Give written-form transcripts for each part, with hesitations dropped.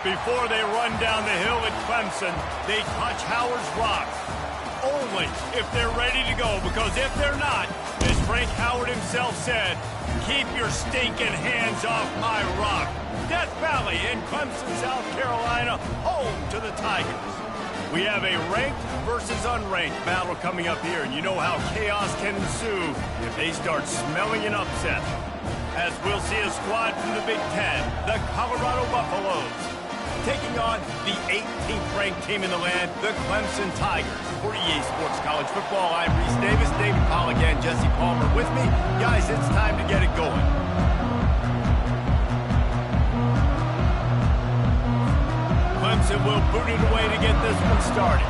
Before they run down the hill at Clemson, they touch Howard's rock. Only if they're ready to go, because if they're not, as Frank Howard himself said, keep your stinking hands off my rock. Death Valley in Clemson, South Carolina, home to the Tigers. We have a ranked versus unranked battle coming up here, and you know how chaos can ensue if they start smelling an upset. As we'll see a squad from the Big Ten, the Colorado Buffaloes, taking on the 18th ranked team in the land, the Clemson Tigers. For EA Sports College Football, I'm Reese Davis, David Pollock, and Jesse Palmer with me. Guys, it's time to get it going. Clemson will boot it away to get this one started.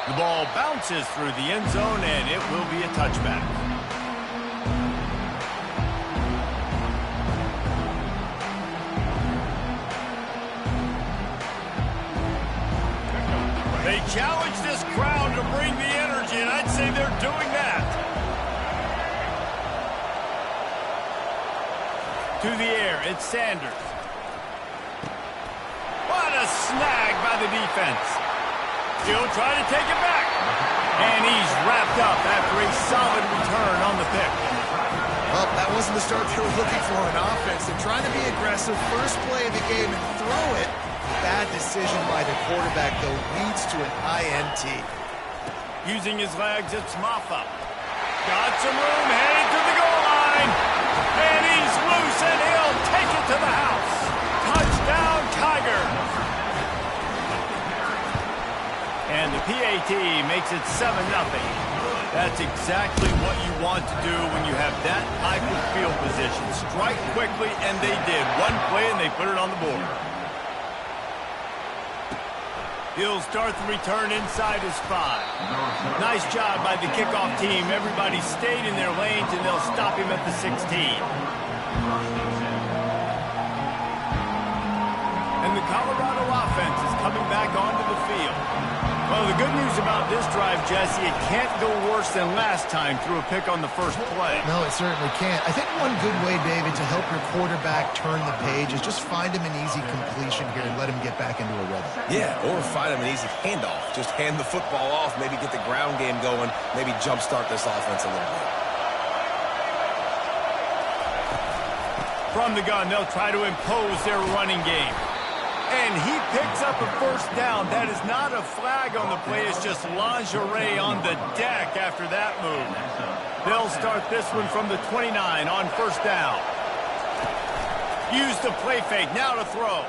The ball bounces through the end zone, and it will be a touchback. They challenge this crowd to bring the energy, and I'd say they're doing that. To the air, it's Sanders. What a snag by the defense. He'll try to take it back. And he's wrapped up after a solid return on the pick. Well, that wasn't the start they were looking for on offense. They're trying to be aggressive. First play of the game and throw it. Bad decision by the quarterback, though, leads to an INT. Using his legs, it's Maffa. Got some room, headed to the goal line. And he's loose, and he'll take it to the house. Touchdown, Tigers. And the PAT makes it 7-0. That's exactly what you want to do when you have that type of field position. Strike quickly, and they did. One play, and they put it on the board. He'll start the return inside his 5. Nice job by the kickoff team. Everybody stayed in their lanes, and they'll stop him at the 16. And the Colorado offense is coming back onto the field. Well, the good news about this drive, Jesse, it can't go worse than last time through a pick on the first play. No, it certainly can't. I think one good way, David, to help your quarterback turn the page is just find him an easy completion here and let him get back into a rhythm. Yeah, or find him an easy handoff. Just hand the football off, maybe get the ground game going, maybe jumpstart this offense a little bit. From the gun, they'll try to impose their running game. And he picks up a first down. That is not a flag on the play. It's just lingerie on the deck after that move. They'll start this one from the 29 on first down. Use the play fake. Now to throw.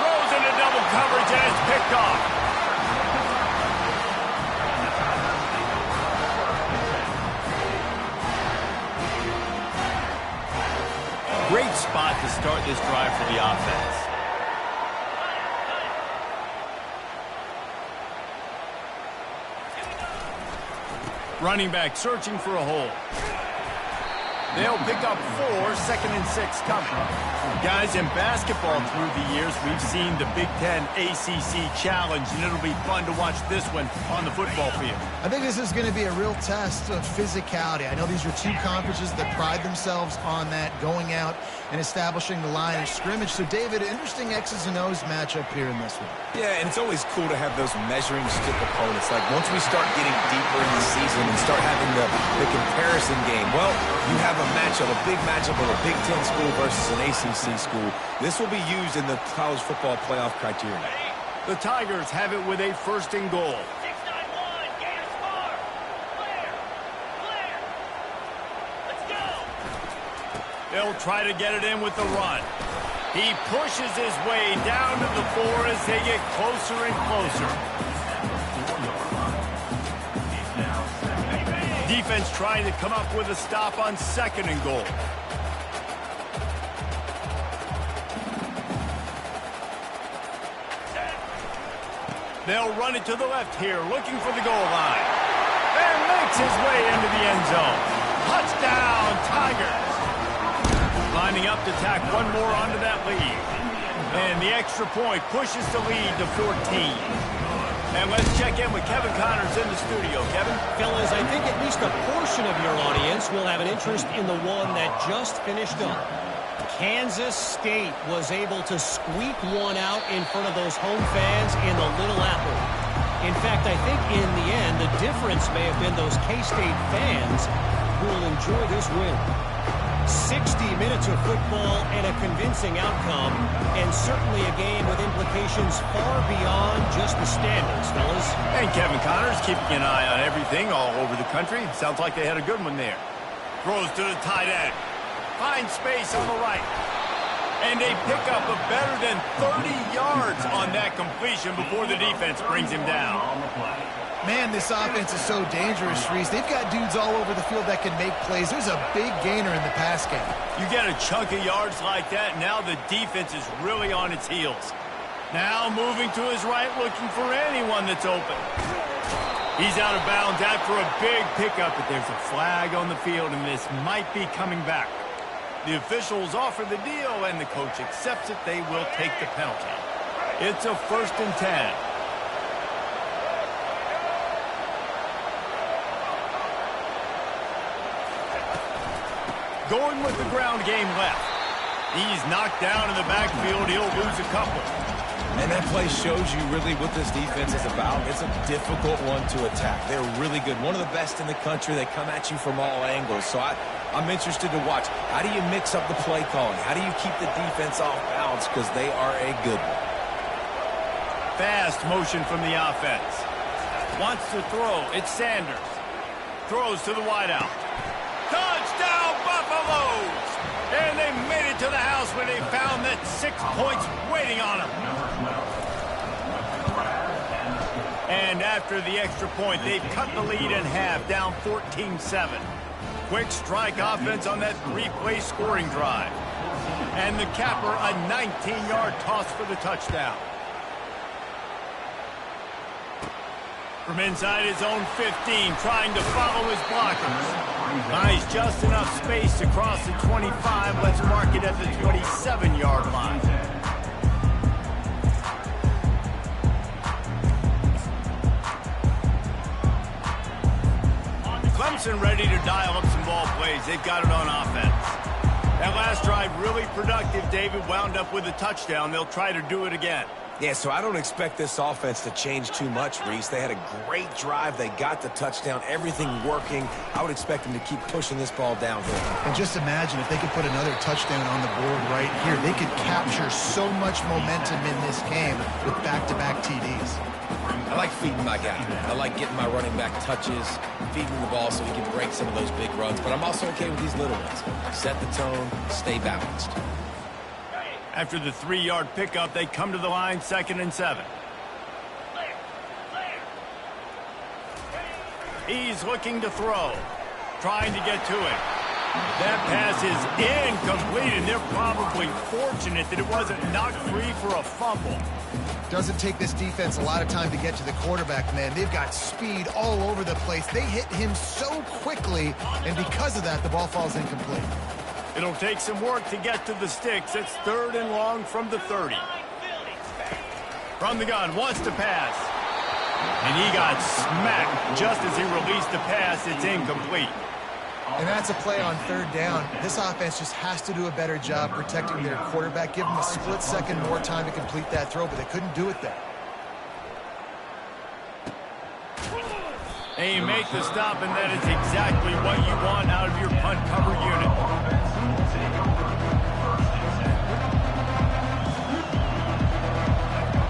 Throws into double coverage and it's picked off. Great spot to start this drive for the offense. Running back searching for a hole. They'll pick up 4, 2nd and 6 coming. Guys, in basketball through the years, we've seen the Big Ten ACC Challenge, and it'll be fun to watch this one on the football field. I think this is going to be a real test of physicality. I know these are two conferences that pride themselves on that, going out and establishing the line of scrimmage. So, David, interesting X's and O's matchup here in this one. Yeah, and it's always cool to have those measuring stick opponents. Like, once we start getting deeper in the season and start having the comparison game, well, you have a matchup, a big matchup of a Big Ten school versus an ACC school. This will be used in the college football playoff criteria. The Tigers have it with a 1st and goal. 6-9-1, Gators far. Clear. Let's go. They'll try to get it in with the run. He pushes his way down to the 4 as they get closer and closer. Defense trying to come up with a stop on 2nd and goal. They'll run it to the left here, looking for the goal line. And makes his way into the end zone. Touchdown, Tigers. Lining up to tack one more onto that lead. And the extra point pushes the lead to 14. And let's check in with Kevin Connors in the studio. Kevin? Fellas, I think at least a portion of your audience will have an interest in the one that just finished up. Kansas State was able to squeak one out in front of those home fans in the Little Apple. In fact, I think in the end, the difference may have been those K-State fans who will enjoy this win. 60 minutes of football and a convincing outcome, and certainly a game with implications far beyond just the standings, fellas. And Kevin Connors keeping an eye on everything all over the country. Sounds like they had a good one there. Throws to the tight end. Finds space on the right. And a pickup of better than 30 yards on that completion before the defense brings him down. Man, this offense is so dangerous, Reese. They've got dudes all over the field that can make plays. There's a big gainer in the pass game. You get a chunk of yards like that, now the defense is really on its heels. Now moving to his right, looking for anyone that's open. He's out of bounds after a big pickup, but there's a flag on the field, and this might be coming back. The officials offer the deal, and the coach accepts it. They will take the penalty. It's a 1st and 10. Going with the ground game left. He's knocked down in the backfield. He'll lose a couple. And that play shows you really what this defense is about. It's a difficult one to attack. They're really good. One of the best in the country. They come at you from all angles. So I'm interested to watch. How do you mix up the play calling? How do you keep the defense off balance? Because they are a good one. Fast motion from the offense. Wants to throw. It's Sanders. Throws to the wideout. Touchdown, Buffaloes! And they made it to the house when they found that 6 points waiting on them. And after the extra point, they've cut the lead in half, down 14-7. Quick strike offense on that 3-play scoring drive. And the capper, a 19-yard toss for the touchdown. From inside his own 15, trying to follow his blockers. Nice, just enough space to cross the 25. Let's mark it at the 27-yard line. Clemson ready to dial up some ball plays. They've got it on offense. That last drive really productive. David wound up with a touchdown. They'll try to do it again. Yeah, so I don't expect this offense to change too much, Reese. They had a great drive. They got the touchdown, everything working. I would expect them to keep pushing this ball downhill. And just imagine if they could put another touchdown on the board right here. They could capture so much momentum in this game with back-to-back TDs. I like feeding my guy. I like getting my running back touches, feeding the ball so he can break some of those big runs. But I'm also okay with these little ones. Set the tone, stay balanced. After the 3-yard pickup, they come to the line, 2nd and 7. He's looking to throw, trying to get to it. That pass is incomplete, and they're probably fortunate that it wasn't knocked free for a fumble. Doesn't take this defense a lot of time to get to the quarterback, man. They've got speed all over the place. They hit him so quickly, and because of that, the ball falls incomplete. It'll take some work to get to the sticks. It's 3rd and long from the 30. From the gun, wants to pass. And he got smacked just as he released the pass. It's incomplete. And that's a play on 3rd down. This offense just has to do a better job protecting their quarterback. Give them a split second more time to complete that throw, but they couldn't do it there. And you make the stop, and that is exactly what you want out of your punt cover unit.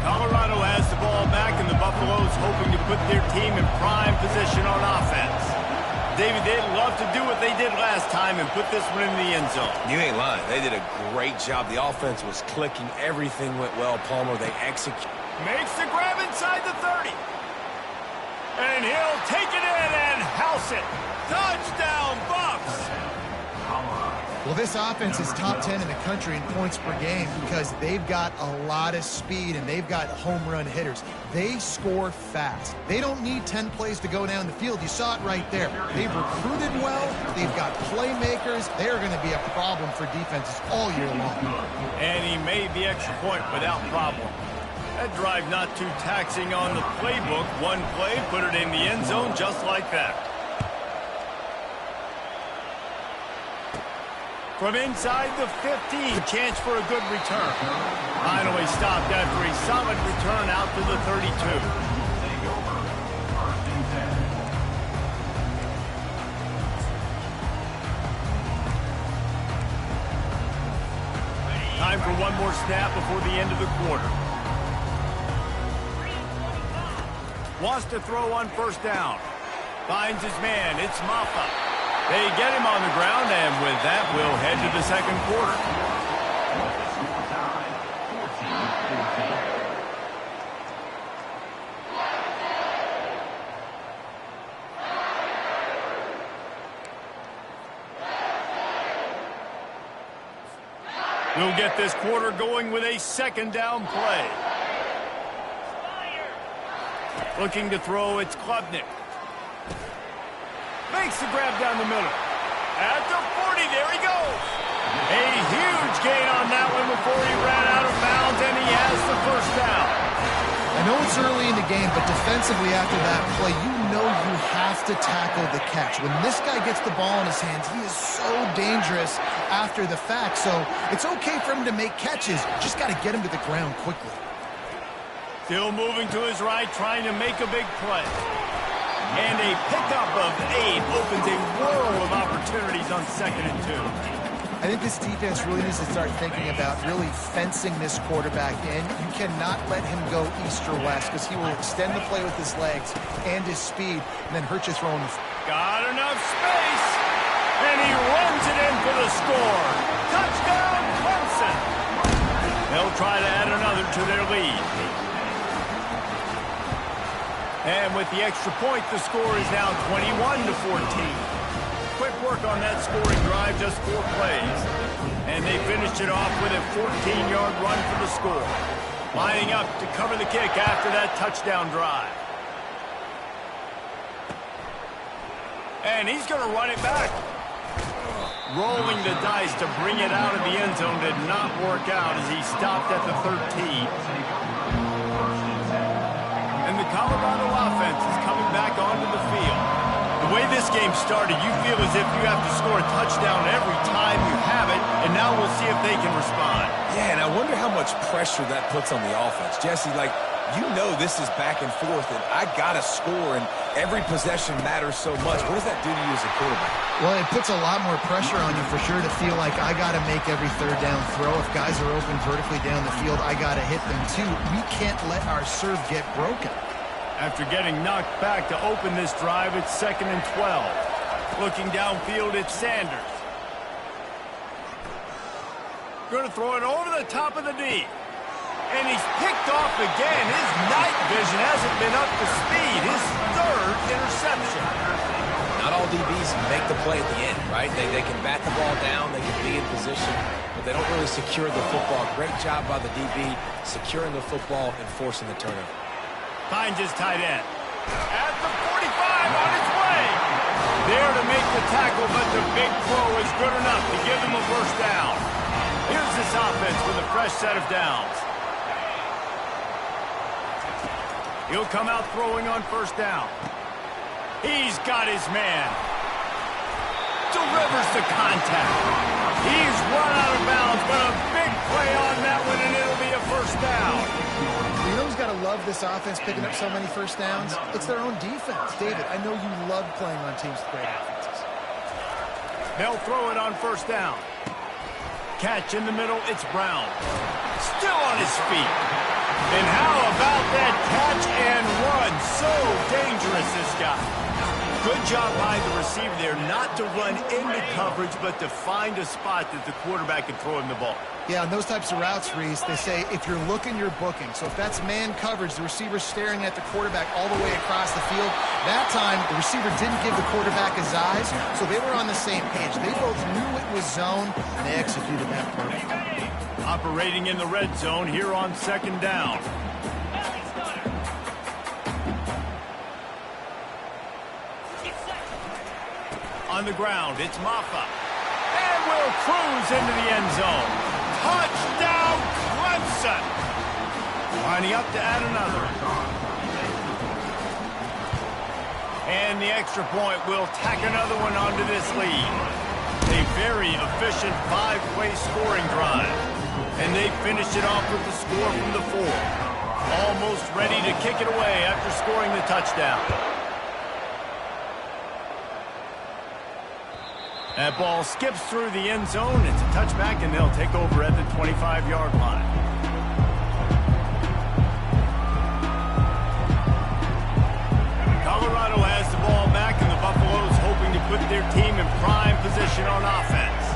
Colorado has the ball back, and the Buffaloes hoping to put their team in prime position on offense. David, they'd love to do what they did last time and put this one in the end zone. You ain't lying. They did a great job. The offense was clicking. Everything went well. Palmer, they executed. Makes the grab inside the 30. And he'll take it in and house it. Touchdown, Bucks! Well, this offense is top 10 in the country in points per game because they've got a lot of speed and they've got home run hitters. They score fast. They don't need 10 plays to go down the field. You saw it right there. They've recruited well. They've got playmakers. They're going to be a problem for defenses all year long. And he made the extra point without problem. That drive not too taxing on the playbook. One play, put it in the end zone just like that. From inside the 15, chance for a good return. Finally stopped after a solid return out to the 32. Time for one more snap before the end of the quarter. Wants to throw on first down. Finds his man. It's Maffa. They get him on the ground, and with that, we'll head to the second quarter. We'll get this quarter going with a second down play. Looking to throw, it's Klubnik. Makes the grab down the middle. At the 40, there he goes. A huge gain on that one before he ran out of bounds, and he has the first down. I know it's early in the game, but defensively after that play, you know you have to tackle the catch. When this guy gets the ball in his hands, he is so dangerous after the fact. So it's okay for him to make catches. Just got to get him to the ground quickly. Still moving to his right, trying to make a big play. And a pickup of 8 opens a world of opportunities on 2nd and 2. I think this defense really needs to start thinking about really fencing this quarterback in. You cannot let him go east or west because he will extend the play with his legs and his speed and then hurt you throwing. Got enough space, and he runs it in for the score. Touchdown, Clemson. They'll try to add another to their lead. And with the extra point, the score is now 21-14. Quick work on that scoring drive, just 4 plays. And they finished it off with a 14-yard run for the score. Lining up to cover the kick after that touchdown drive. And he's going to run it back. Rolling the dice to bring it out of the end zone did not work out as he stopped at the 13. And the Colorado offense is coming back onto the field. The way this game started, you feel as if you have to score a touchdown every time you have it, and now we'll see if they can respond. Yeah, and I wonder how much pressure that puts on the offense. Jesse, like, you know this is back and forth, and I got to score, and every possession matters so much. What does that do to you as a quarterback? Well, it puts a lot more pressure on you for sure to feel like I got to make every third down throw. If guys are open vertically down the field, I got to hit them too. We can't let our serve get broken. After getting knocked back to open this drive, it's 2nd and 12. Looking downfield, it's Sanders. Going to throw it over the top of the D. And he's picked off again. His night vision hasn't been up to speed. His 3rd interception. Not all DBs make the play at the end, right? They can bat the ball down, they can be in position, but they don't really secure the football. Great job by the DB securing the football and forcing the turnover. Finds his tight end. At the 45, on its way. There to make the tackle, but the big throw is good enough to give them a first down. Here's this offense with a fresh set of downs. He'll come out throwing on first down. He's got his man. Delivers the contact. He's run out of bounds, but a big play on that one, and it'll be a first down. You know who's got to love this offense picking up so many first downs? It's their own defense. David, I know you love playing on teams with great offenses. They'll throw it on first down. Catch in the middle, it's Brown. Still on his feet. And how about that catch and run? So dangerous, this guy. Good job by the receiver there not to run into coverage, but to find a spot that the quarterback can throw him the ball. Yeah, on those types of routes, Reese, they say if you're looking, you're booking. So if that's man coverage, the receiver's staring at the quarterback all the way across the field. That time, the receiver didn't give the quarterback his eyes, so they were on the same page. They both knew it was zone, and they executed that perfectly. Operating in the red zone here on 2nd down. On the ground, it's Maffa. And will cruise into the end zone. Touchdown, Clemson! Lining up to add another. And the extra point will tack another one onto this lead. A very efficient 5-play scoring drive. And they finished it off with the score from the 4. Almost ready to kick it away after scoring the touchdown. That ball skips through the end zone. It's a touchback, and they'll take over at the 25-yard line. Colorado has the ball back, and the Buffaloes hoping to put their team in prime position on offense.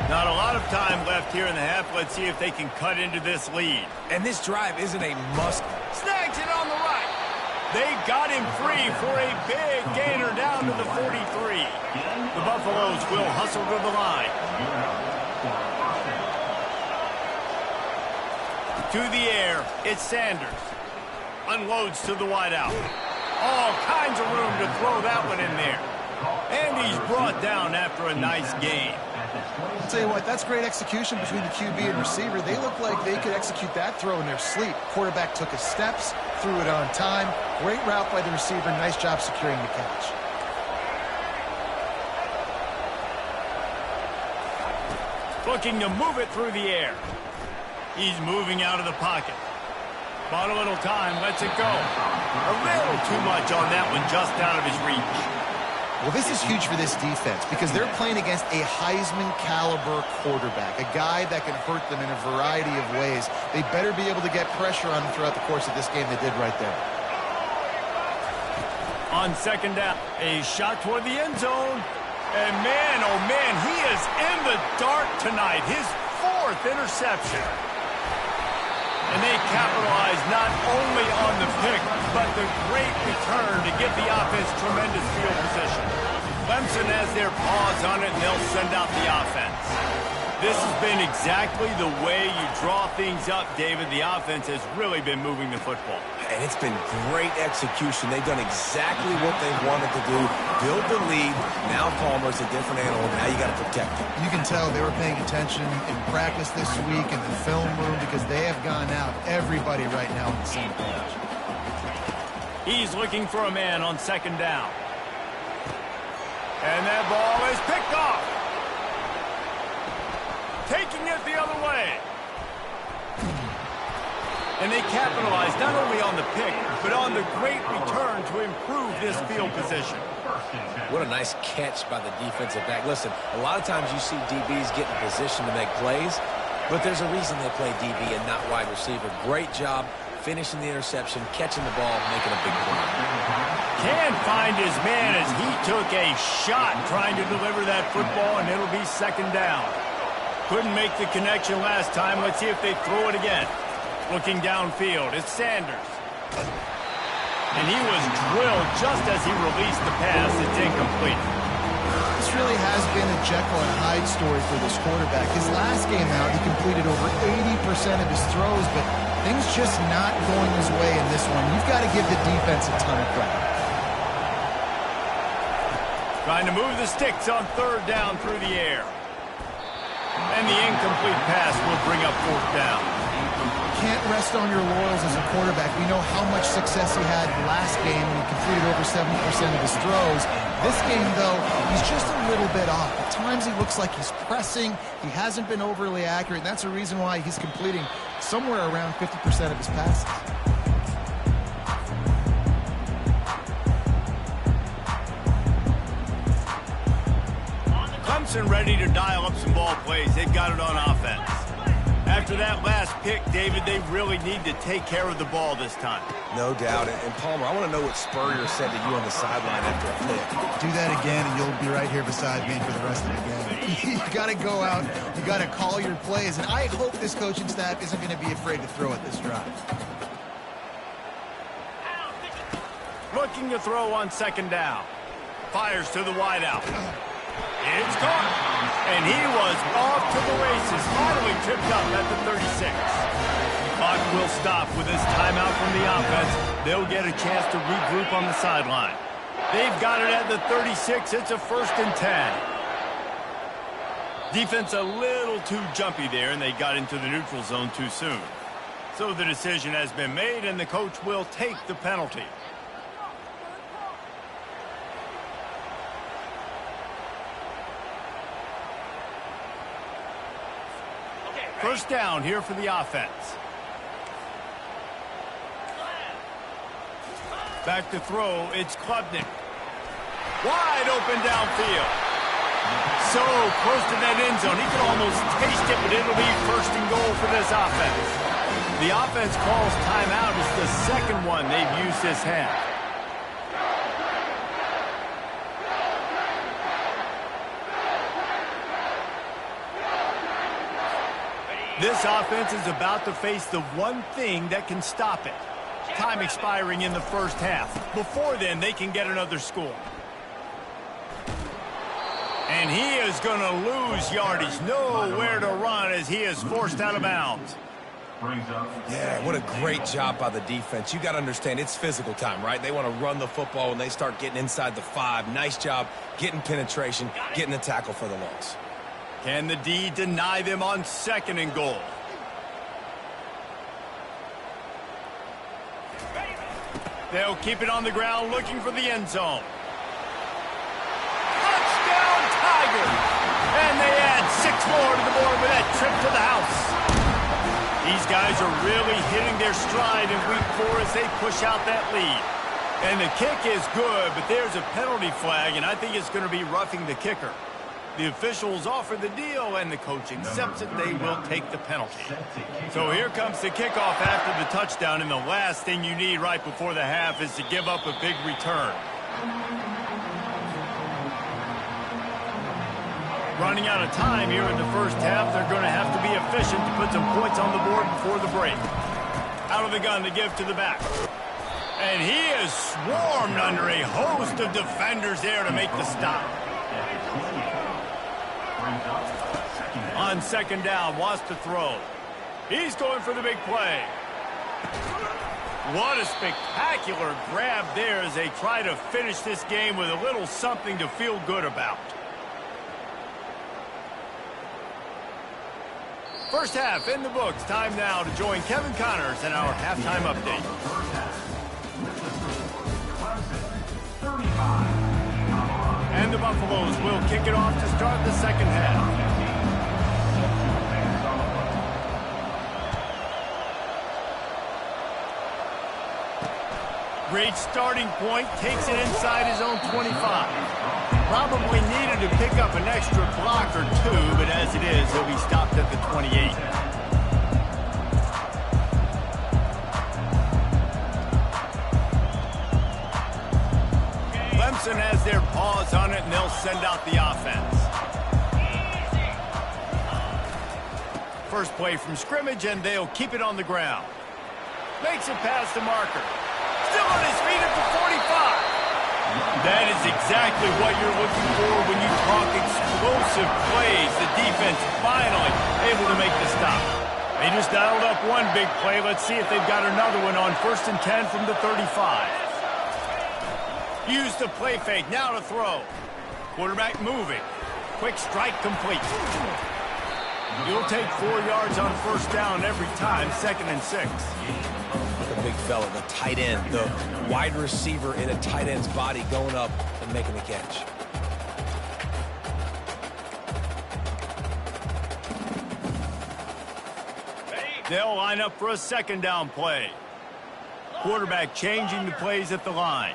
Not a lot of time left here in the half. Let's see if they can cut into this lead. And this drive isn't a must. Snags it on the right. They got him free for a big gainer down to the 43. The Buffaloes will hustle to the line. To the air, it's Sanders. Unloads to the wideout. All kinds of room to throw that one in there. And he's brought down after a nice gain. I'll tell you what, that's great execution between the QB and receiver. They look like they could execute that throw in their sleep. Quarterback took his steps, threw it on time. Great route by the receiver. Nice job securing the catch. Looking to move it through the air. He's moving out of the pocket. Bought a little time, lets it go. A little too much on that one, just out of his reach. Well, this is huge for this defense because they're playing against a Heisman-caliber quarterback, a guy that can hurt them in a variety of ways. They better be able to get pressure on him throughout the course of this game. They did right there. On second down, a shot toward the end zone. And man, oh man, he is in the dark tonight. His 4th interception. And they capitalize not only on the pick, but the great return to give the offense tremendous field position. Clemson has their paws on it, and they'll send out the offense. This has been exactly the way you draw things up, David. The offense has really been moving the football. And it's been great execution. They've done exactly what they wanted to do. Build the lead. Now Palmer's a different animal. Now you got to protect him. You can tell they were paying attention in practice this week in the film room because they have gone out. Everybody right now on the same page. He's looking for a man on second down. And that ball is picked off. Taking it the other way. And they capitalize not only on the pick, but on the great return to improve this field position. What a nice catch by the defensive back. Listen, a lot of times you see DBs get in position to make plays, but there's a reason they play DB and not wide receiver. Great job finishing the interception, catching the ball, making a big play. Can't find his man as he took a shot trying to deliver that football, and it'll be second down. Couldn't make the connection last time. Let's see if they throw it again. Looking downfield, it's Sanders. And he was drilled just as he released the pass. It's incomplete. This really has been a Jekyll and Hyde story for this quarterback. His last game out, he completed over 80% of his throws, but things just not going his way in this one. You've got to give the defense a ton of credit. Trying to move the sticks on third down through the air. And the incomplete pass will bring up fourth down. Can't rest on your laurels as a quarterback. We know how much success he had last game when he completed over 70% of his throws. This game, though, he's just a little bit off. At times he looks like he's pressing. He hasn't been overly accurate, and that's a reason why he's completing somewhere around 50% of his passes. Clemson ready to dial up some ball plays. They've got it on offense. After that last pick, David, they really need to take care of the ball this time. No doubt. And Palmer, I want to know what Spurrier said to you on the sideline after a pick. Do that again, and you'll be right here beside me for the rest of the game. You got to go out. You got to call your plays. And I hope this coaching staff isn't going to be afraid to throw at this drive. Looking to throw on second down. Fires to the wideout. It's caught. And he was off to the races, finally tripped up at the 36. Clock will stop with this timeout from the offense. They'll get a chance to regroup on the sideline. They've got it at the 36. It's a 1st and 10. Defense a little too jumpy there, and they got into the neutral zone too soon. So the decision has been made, and the coach will take the penalty. First down here for the offense. Back to throw, it's Klubnik. Wide open downfield. So close to that end zone, he can almost taste it, but it'll be first and goal for this offense. The offense calls timeout. It's the second one they've used this half. This offense is about to face the one thing that can stop it. Time expiring in the first half. Before then, they can get another score. And he is going to lose yardage. Nowhere to run as he is forced out of bounds. Yeah, what a great job by the defense. You got to understand, it's physical time, right? They want to run the football when they start getting inside the 5. Nice job getting penetration, getting the tackle for the loss. Can the D deny them on second and goal? They'll keep it on the ground looking for the end zone. Touchdown, Tigers! And they add 6 more to the board with that trip to the house. These guys are really hitting their stride in week 4 as they push out that lead. And the kick is good, but there's a penalty flag, and I think it's going to be roughing the kicker. The officials offer the deal, and the coach accepts it. They will take the penalty. So here comes the kickoff after the touchdown, and the last thing you need right before the half is to give up a big return. Running out of time here in the first half, they're going to have to be efficient to put some points on the board before the break. Out of the gun to give to the back. And he is swarmed under a host of defenders there to make the stop. On second down, wants to throw. He's going for the big play. What a spectacular grab there as they try to finish this game with a little something to feel good about. First half in the books. Time now to join Kevin Connors in our halftime update. And the Buffaloes will kick it off to start the second half. Great starting point, takes it inside his own 25. Probably needed to pick up an extra block or 2, but as it is, he'll be stopped at the 28. Clemson has their paws on it, and they'll send out the offense. First play from scrimmage, and they'll keep it on the ground. Makes it past the marker. Still on his feet at the 45. That is exactly what you're looking for when you talk explosive plays. The defense finally able to make the stop. They just dialed up one big play. Let's see if they've got another one on 1st and 10 from the 35. Use the play fake. Now to throw. Quarterback moving. Quick strike complete. You'll take 4 yards on first down every time. 2nd and 6. The big fella, the tight end, the wide receiver in a tight end's body going up and making the catch. They'll line up for a second down play. Quarterback changing the plays at the line.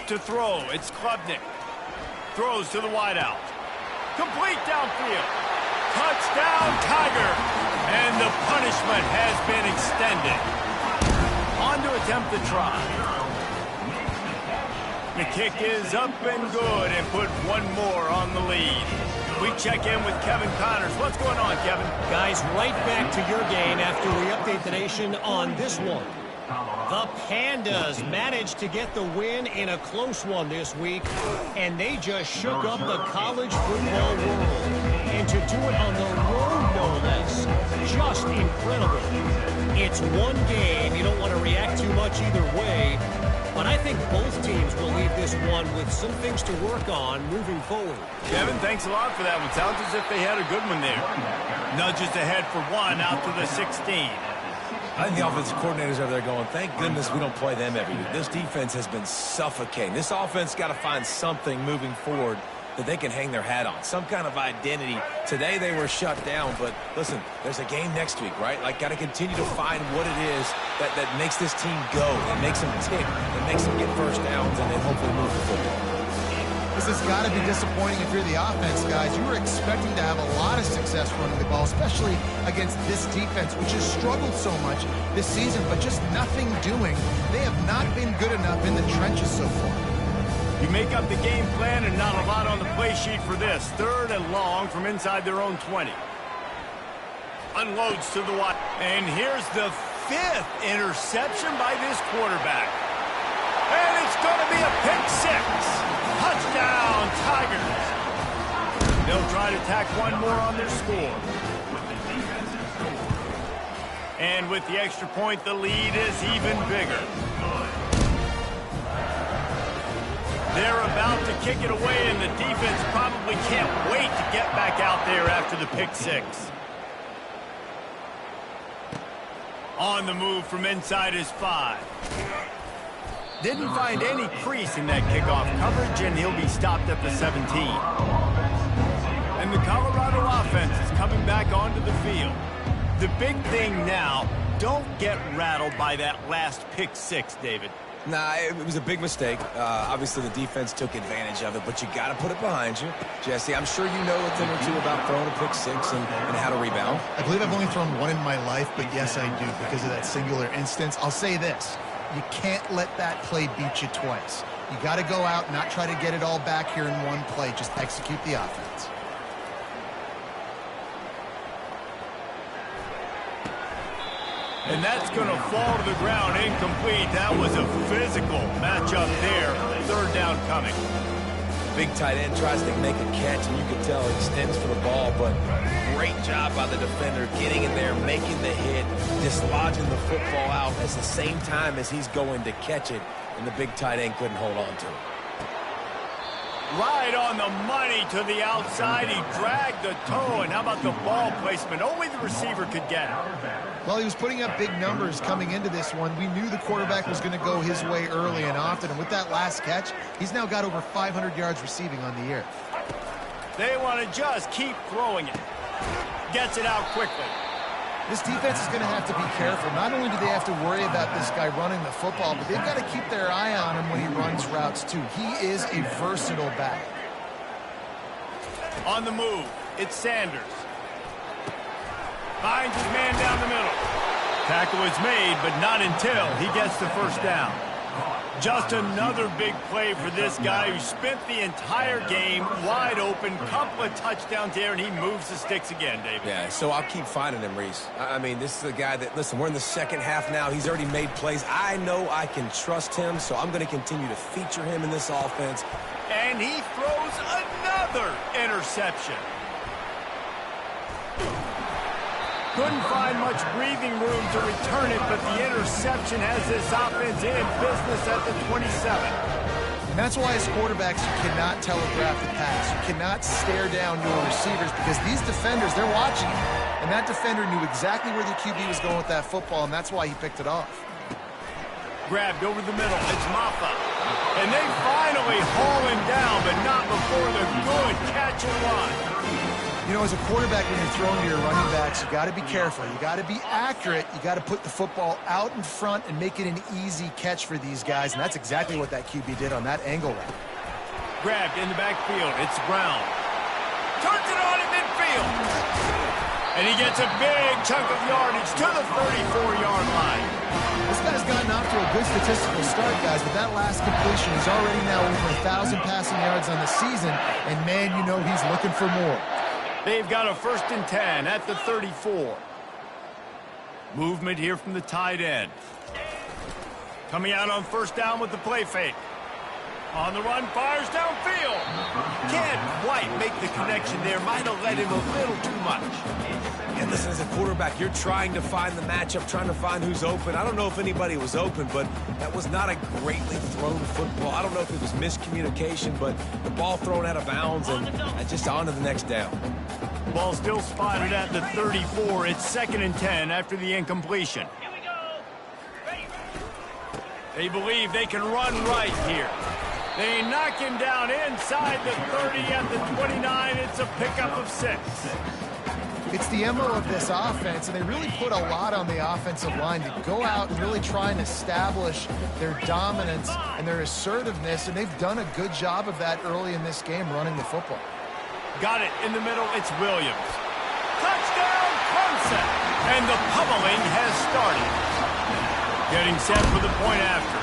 To throw, it's Klubnik. Throws to the wideout. Complete downfield. Touchdown, Tiger. And the punishment has been extended. On to attempt the try. The kick is up and good and put one more on the lead. We check in with Kevin Connors. What's going on, Kevin? Guys, right back to your game after we update the nation on this one. The Pandas managed to get the win in a close one this week, and they just shook up the college football world. And to do it on the road, no less, just incredible. It's one game. You don't want to react too much either way. but I think both teams will leave this one with some things to work on moving forward. Kevin, thanks a lot for that one. Sounds as if they had a good one there. Nudges ahead for one out to the 16. I think the offensive coordinators over there going, thank goodness we don't play them every week. This defense has been suffocating. This offense got to find something moving forward that they can hang their hat on, some kind of identity. Today they were shut down, but listen, there's a game next week, right? Like, got to continue to find what it is that makes this team go, that makes them tick, that makes them get first downs, and then hopefully move the football. This has got to be disappointing if you're the offense, guys. You were expecting to have a lot of success running the ball, especially against this defense, which has struggled so much this season, but just nothing doing. They have not been good enough in the trenches so far. You make up the game plan and not a lot on the play sheet for this. 3rd and long from inside their own 20. Unloads to the wide. And here's the 5th interception by this quarterback. And it's going to be a pick 6. Touchdown, Tigers. They'll try to tack one more on their score. And with the extra point, the lead is even bigger. They're about to kick it away, and the defense probably can't wait to get back out there after the pick 6. On the move from inside his 5. Didn't find any crease in that kickoff coverage, and he'll be stopped at the 17. And the Colorado offense is coming back onto the field. The big thing now, don't get rattled by that last pick 6, David. Nah, it was a big mistake. Obviously, the defense took advantage of it, but you got to put it behind you. Jesse, I'm sure you know a thing or two about throwing a pick 6 and how to rebound. I believe I've only thrown one in my life, but yes, I do because of that singular instance. I'll say this. You can't let that play beat you twice. You got to go out, not try to get it all back here in one play. Just execute the offense. And that's going to fall to the ground incomplete. That was a physical matchup there. 3rd down coming. Big tight end tries to make a catch, and you can tell he extends for the ball, but great job by the defender getting in there, making the hit, dislodging the football out at the same time as he's going to catch it, and the big tight end couldn't hold on to it. Right on the money to the outside. He dragged the toe, and how about the ball placement? Only the receiver could get it. Well, he was putting up big numbers coming into this one. We knew the quarterback was going to go his way early and often, and with that last catch, he's now got over 500 yards receiving on the year. They want to just keep throwing it. Gets it out quickly. This defense is going to have to be careful. Not only do they have to worry about this guy running the football, but they've got to keep their eye on him when he runs routes, too. He is a versatile back. On the move, it's Sanders. Finds his man down the middle. Tackle is made, but not until he gets the 1st down. Just another big play for this guy who spent the entire game wide open, couple of touchdowns there, and he moves the sticks again, David. Yeah, so I'll keep finding him, Reese. I mean, this is a guy that, listen, we're in the 2nd half now. He's already made plays. I know I can trust him, so I'm going to continue to feature him in this offense. And he throws another interception. Couldn't find much breathing room to return it, but the interception has this offense in business at the 27. And that's why as quarterbacks, you cannot telegraph the pass. You cannot stare down your receivers because these defenders, they're watching you. And that defender knew exactly where the QB was going with that football, and that's why he picked it off. Grabbed over the middle. It's Maffa. And they finally haul him down, but not before the good catch and run. You know, as a quarterback, when you're throwing to your running backs, you got to be careful. You got to be accurate. You got to put the football out in front and make it an easy catch for these guys, and that's exactly what that QB did on that angle route. Grabbed in the backfield. It's Brown. Turns it on in midfield. And he gets a big chunk of yardage to the 34-yard line. This guy's gotten off to a good statistical start, guys, but that last completion, he's already now over 1,000 passing yards on the season, and man, you know he's looking for more. They've got a 1st and 10 at the 34. Movement here from the tight end. Coming out on 1st down with the play fake. On the run, fires downfield. Can't quite make the connection there. Might have let him a little too much. And listen, as a quarterback, you're trying to find the matchup, trying to find who's open. I don't know if anybody was open, but that was not a greatly thrown football. I don't know if it was miscommunication, but the ball thrown out of bounds and just on to the next down. Ball still spotted at the 34. It's 2nd and 10 after the incompletion. Here we go. Ready. They believe they can run right here. They knock him down inside the 30 at the 29. It's a pickup of 6. It's the MO of this offense, and they really put a lot on the offensive line to go out and really try and establish their dominance and their assertiveness, and they've done a good job of that early in this game running the football. Got it in the middle. It's Williams. Touchdown, Clemson! And the pummeling has started. Getting set for the point after.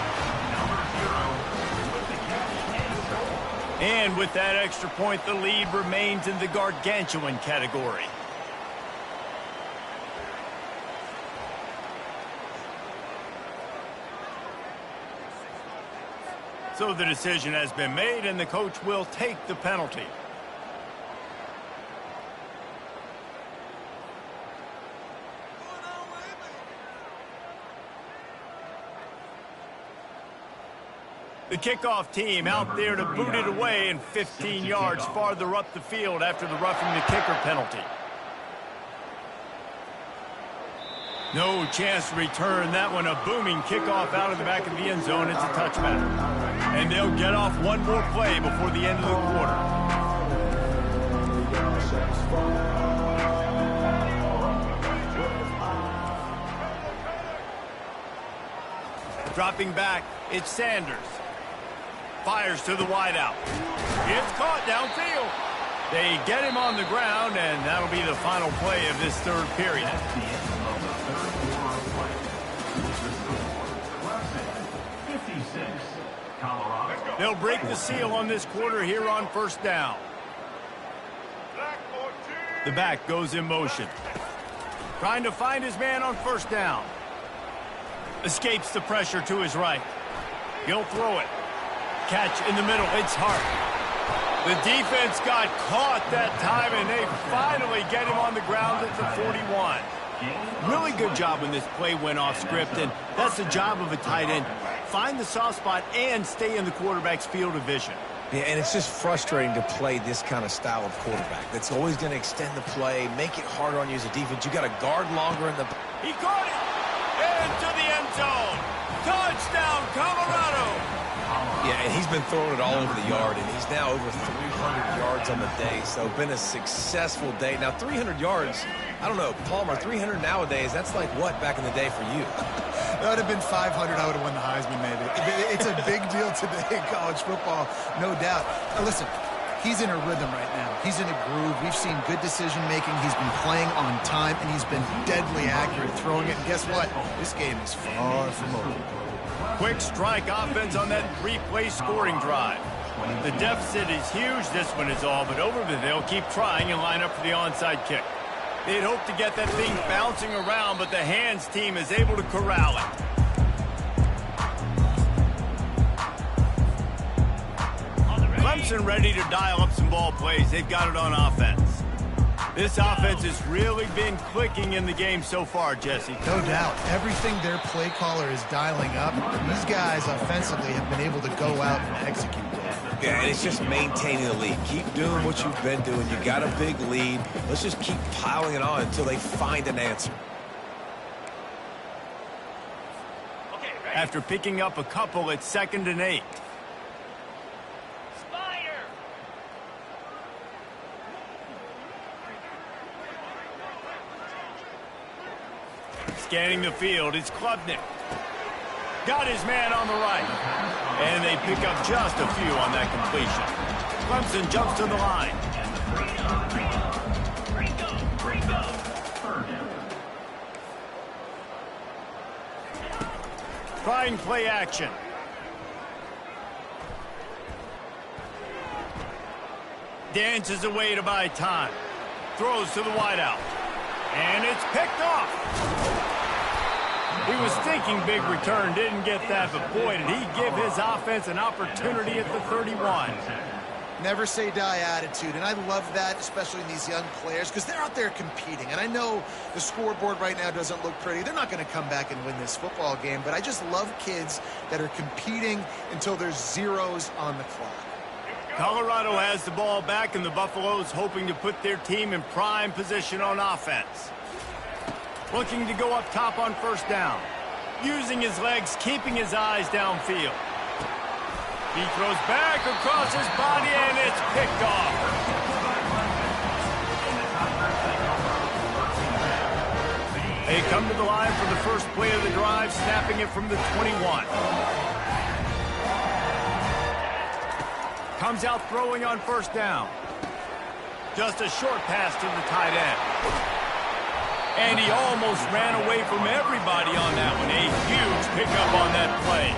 And with that extra point, the lead remains in the gargantuan category. So the decision has been made, and the coach will take the penalty. The kickoff team out there to boot it away and 15 yards farther up the field after the roughing the kicker penalty. No chance to return that one. A booming kickoff out of the back of the end zone. It's a touchback. And they'll get off one more play before the end of the quarter. Dropping back, it's Sanders. Fires to the wideout. It's caught downfield. They get him on the ground, and that'll be the final play of this third period. They'll break the seal on this quarter here on 1st down. The back goes in motion. Trying to find his man on 1st down. Escapes the pressure to his right. He'll throw it. Catch in the middle. It's Hart. The defense got caught that time, and they finally get him on the ground at the 41. Really good job when this play went off script, and that's the job of a tight end. Find the soft spot and stay in the quarterback's field of vision. Yeah, and it's just frustrating to play this kind of style of quarterback. That's always going to extend the play, make it harder on you as a defense. You got to guard longer in the... He caught it! Into the end zone! Touchdown, Colorado! Yeah, and he's been throwing it all over the yard, and he's now over 300 yards on the day, so been a successful day. Now, 300 yards, I don't know, Palmer, 300 nowadays, that's like what back in the day for you? That would have been 500. I would have won the Heisman, maybe. It's a big deal today in college football, no doubt. Now, listen, he's in a rhythm right now. He's in a groove. We've seen good decision-making. He's been playing on time, and he's been deadly accurate throwing it. And guess what? This game is far from over. Quick strike offense on that 3-play scoring drive. The deficit is huge. This one is all but over, but they'll keep trying and line up for the onside kick. They'd hope to get that thing bouncing around, but the hands team is able to corral it. Clemson ready to dial up some ball plays. They've got it on offense. This offense has really been clicking in the game so far, Jesse. No doubt. Everything their play caller is dialing up, these guys offensively have been able to go out and execute. Yeah, and it's just maintaining the lead. Keep doing what you've been doing. You got a big lead. Let's just keep piling it on until they find an answer. After picking up a couple, it's 2nd and 8. Scanning the field, it's Klubnik. Got his man on the right. And they pick up just a few on that completion. Clemson jumps to the line. Trying play action. Dances away to buy time. Throws to the wideout. And it's picked off. He was thinking big return, didn't get that, but boy, did he give his offense an opportunity at the 31. Never say die attitude, and I love that, especially in these young players, because they're out there competing. And I know the scoreboard right now doesn't look pretty. They're not going to come back and win this football game, but I just love kids that are competing until there's zeros on the clock. Colorado has the ball back, and the Buffaloes hoping to put their team in prime position on offense. Looking to go up top on first down. Using his legs, keeping his eyes downfield. He throws back across his body, and it's picked off. They come to the line for the first play of the drive, snapping it from the 21. Comes out throwing on first down. Just a short pass to the tight end. And he almost ran away from everybody on that one. A huge pickup on that play.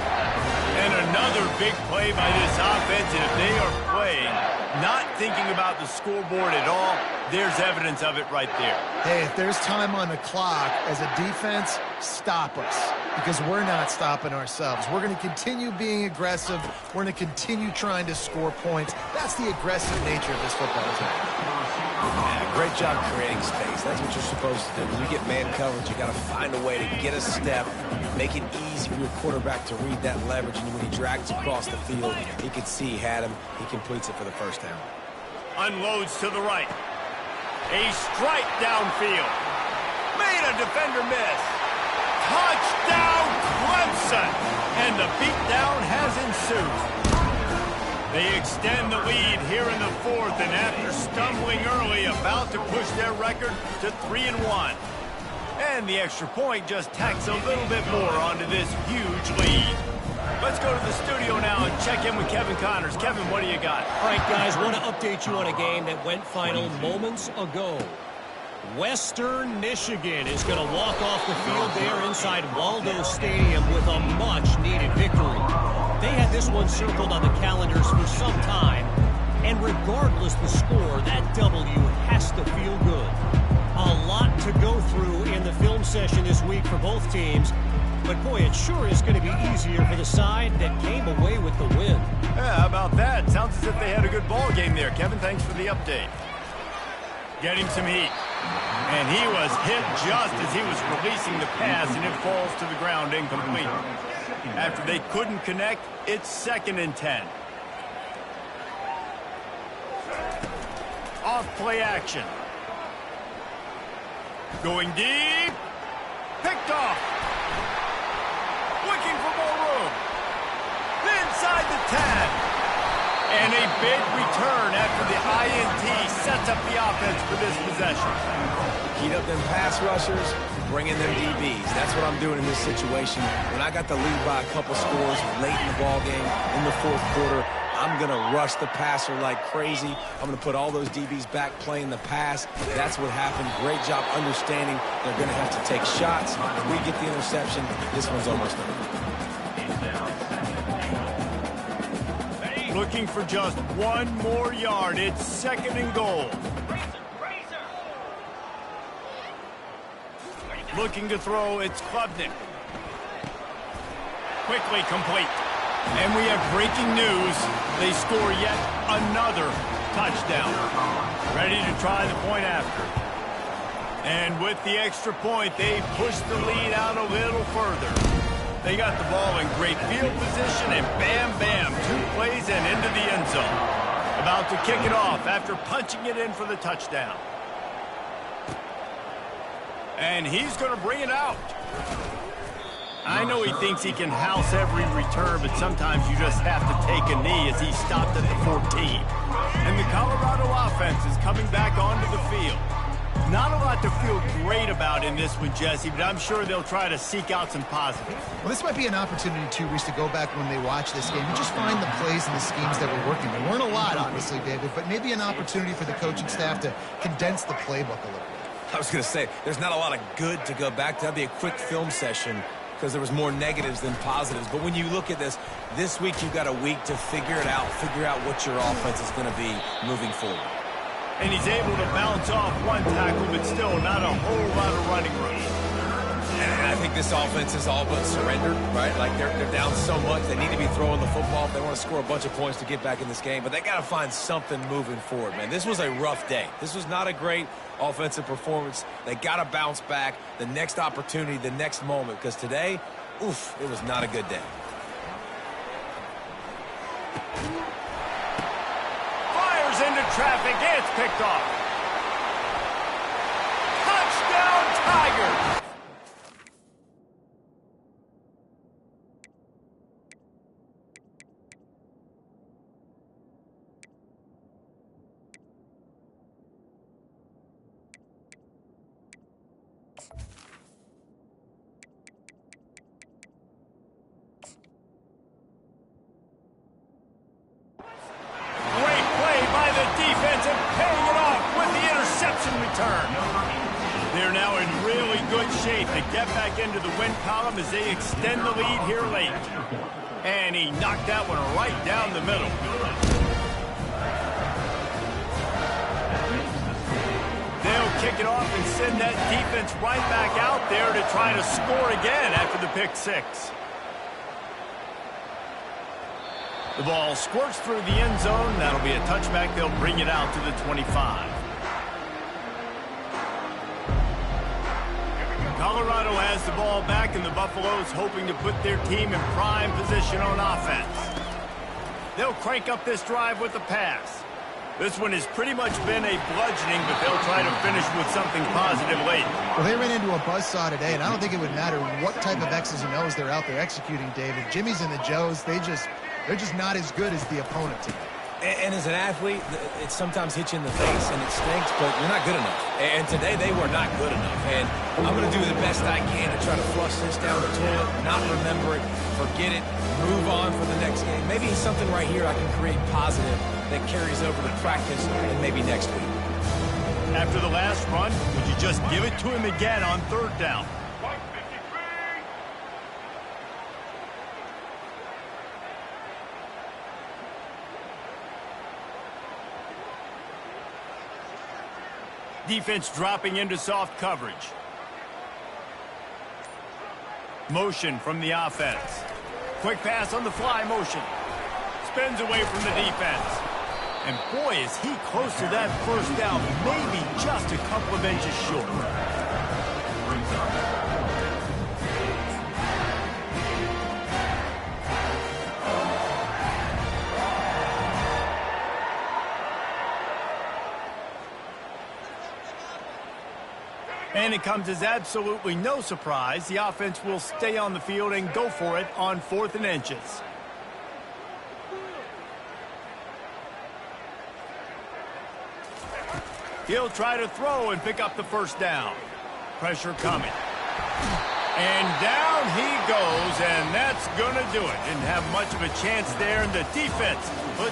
And another big play by this offense. And if they are playing, not thinking about the scoreboard at all, there's evidence of it right there. Hey, if there's time on the clock, as a defense, stop us. Because we're not stopping ourselves. We're going to continue being aggressive. We're going to continue trying to score points. That's the aggressive nature of this football team. Yeah, great job creating space. That's what you're supposed to do. When you get man coverage, you got to find a way to get a step, make it easy for your quarterback to read that leverage. And when he drags across the field, he could see he had him. He completes it for the first down. Unloads to the right. A strike downfield. Made a defender miss. Touchdown, Clemson! And the beatdown has ensued. They extend the lead here in the fourth, and after stumbling early, about to push their record to 3-1. And the extra point just tacks a little bit more onto this huge lead. Let's go to the studio now and check in with Kevin Connors. Kevin, what do you got? All right, guys, want to update you on a game that went final moments ago. Western Michigan is going to walk off the field there inside Waldo Stadium with a much-needed victory. They had this one circled on the calendars for some time, and regardless the score, that W has to feel good. A lot to go through in the film session this week for both teams, but boy, it sure is going to be easier for the side that came away with the win. Yeah, how about that? Sounds as if they had a good ball game there. Kevin, thanks for the update. Getting some heat. And he was hit just as he was releasing the pass, and it falls to the ground incomplete. After they couldn't connect, it's 2nd and 10. Off play action. Going deep. Picked off. Looking for more room. Inside the 10. And a big return after the INT sets up the offense for this possession. Heat up them pass rushers, bring in them DBs. That's what I'm doing in this situation. When I got the lead by a couple scores late in the ball game, in the fourth quarter, I'm going to rush the passer like crazy. I'm going to put all those DBs back playing the pass. That's what happened. Great job understanding they're going to have to take shots. If we get the interception, this one's almost over. Looking for just one more yard. It's 2nd and goal. Looking to throw, it's Klubnik. Quickly complete. And we have breaking news. They score yet another touchdown. Ready to try the point after. And with the extra point, they push the lead out a little further. They got the ball in great field position, and bam, bam, 2 plays and into the end zone. About to kick it off after punching it in for the touchdown. And he's going to bring it out. I know he thinks he can house every return, but sometimes you just have to take a knee as he stopped at the 14. And the Colorado offense is coming back onto the field. Not a lot to feel great about in this one, Jesse, but I'm sure they'll try to seek out some positives. Well, this might be an opportunity, too, Reese, to go back when they watch this game and just find the plays and the schemes that were working. There weren't a lot, obviously, David, but maybe an opportunity for the coaching staff to condense the playbook a little bit. I was going to say, there's not a lot of good to go back to. That'd be a quick film session because there was more negatives than positives. But when you look at this week you've got a week to figure it out, figure out what your offense is going to be moving forward. And he's able to bounce off one tackle, but still not a whole lot of running room. And I think this offense is all but surrendered, right? Like they're down so much, they need to be throwing the football if they want to score a bunch of points to get back in this game. But they got to find something moving forward, man. This was a rough day. This was not a great offensive performance. They got to bounce back the next opportunity, the next moment, because today, oof, it was not a good day. Fires into traffic. It's picked off. Touchdown, Tigers! Great play by the defense and paying it off with the interception return. They're now in really good shape to get back into the win column as they extend the lead here late. And he knocked that one right down the middle. They'll kick it off and send that defense right back out there to try to score again after the pick six. The ball squirts through the end zone. That'll be a touchback. They'll bring it out to the 25. Colorado has the ball back, and the Buffaloes hoping to put their team in prime position on offense. They'll crank up this drive with the pass. This one has pretty much been a bludgeoning, but they'll try to finish with something positive late. Well, they ran into a buzzsaw today, and I don't think it would matter what type of X's and O's they're out there executing, David. Jimmy's and the Joes, they're just not as good as the opponent today. And as an athlete, it sometimes hits you in the face, and it stinks, but you're not good enough. And today, they were not good enough. And I'm going to do the best I can to try to flush this down the toilet, not remember it, forget it, move on for the next game. Maybe something right here I can create positive that carries over to practice and maybe next week. After the last run, would you just give it to him again on third down? Defense dropping into soft coverage. Motion from the offense. Quick pass on the fly motion. Spins away from the defense. And boy, is he close to that first down. Maybe just a couple of inches short. And it comes as absolutely no surprise. The offense will stay on the field and go for it on 4th and inches. He'll try to throw and pick up the first down. Pressure coming. And down he goes, and that's going to do it. Didn't have much of a chance there, and the defense puts